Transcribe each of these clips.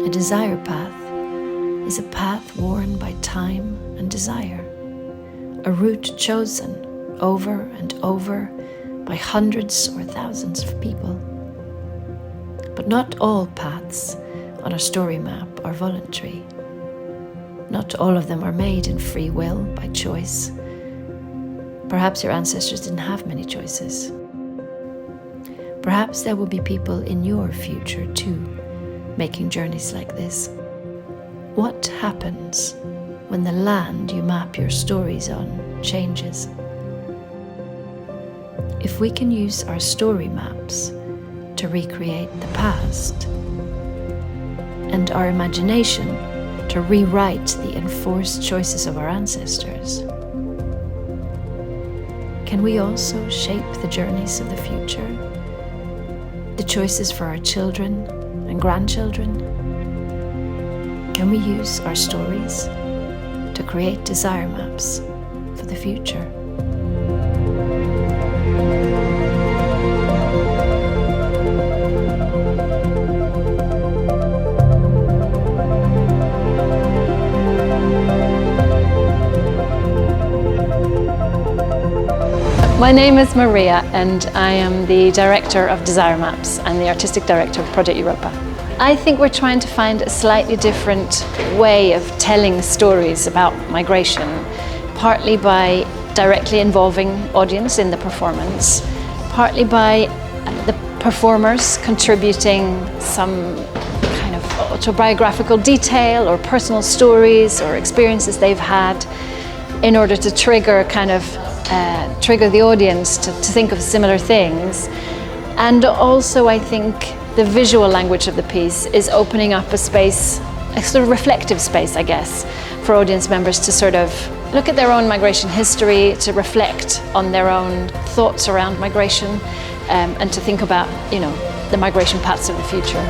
A desire path is a path worn by time and desire, a route chosen over and over by hundreds or thousands of people. But not all paths on a story map are voluntary. Not all of them are made in free will, by choice. Perhaps your ancestors didn't have many choices. Perhaps there will be people in your future too, making journeys like this. What happens when the land you map your stories on changes? If we can use our story maps to recreate the past, and our imagination to rewrite the enforced choices of our ancestors, can we also shape the journeys of the future? The choices for our children and grandchildren? Can we use our stories to create desire maps for the future? My name is Maria and I am the Director of Desire Maps and the Artistic Director of Project Europa. I think we're trying to find a slightly different way of telling stories about migration, partly by directly involving audience in the performance, partly by the performers contributing some kind of autobiographical detail or personal stories or experiences they've had in order to trigger trigger the audience to think of similar things. And also I think the visual language of the piece is opening up a space, a sort of reflective space, I guess, for audience members to sort of look at their own migration history, to reflect on their own thoughts around migration, and to think about, the migration paths of the future.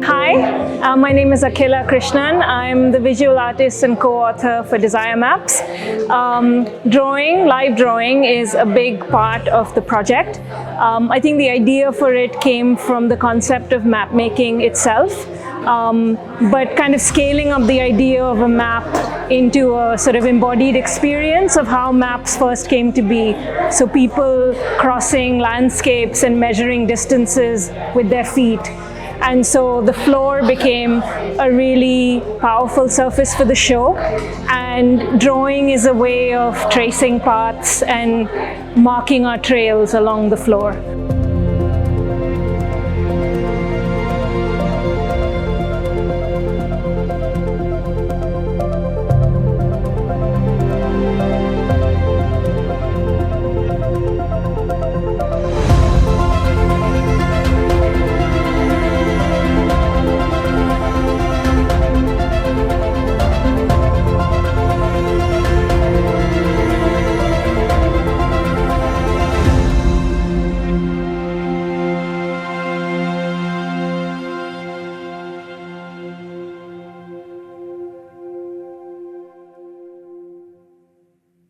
Hi, my name is Akhila Krishnan. I'm the visual artist and co-author for Desire Maps. Live drawing is a big part of the project. I think the idea for it came from the concept of map making itself, but kind of scaling up the idea of a map into a sort of embodied experience of how maps first came to be. So people crossing landscapes and measuring distances with their feet. And so the floor became a really powerful surface for the show, and drawing is a way of tracing paths and marking our trails along the floor.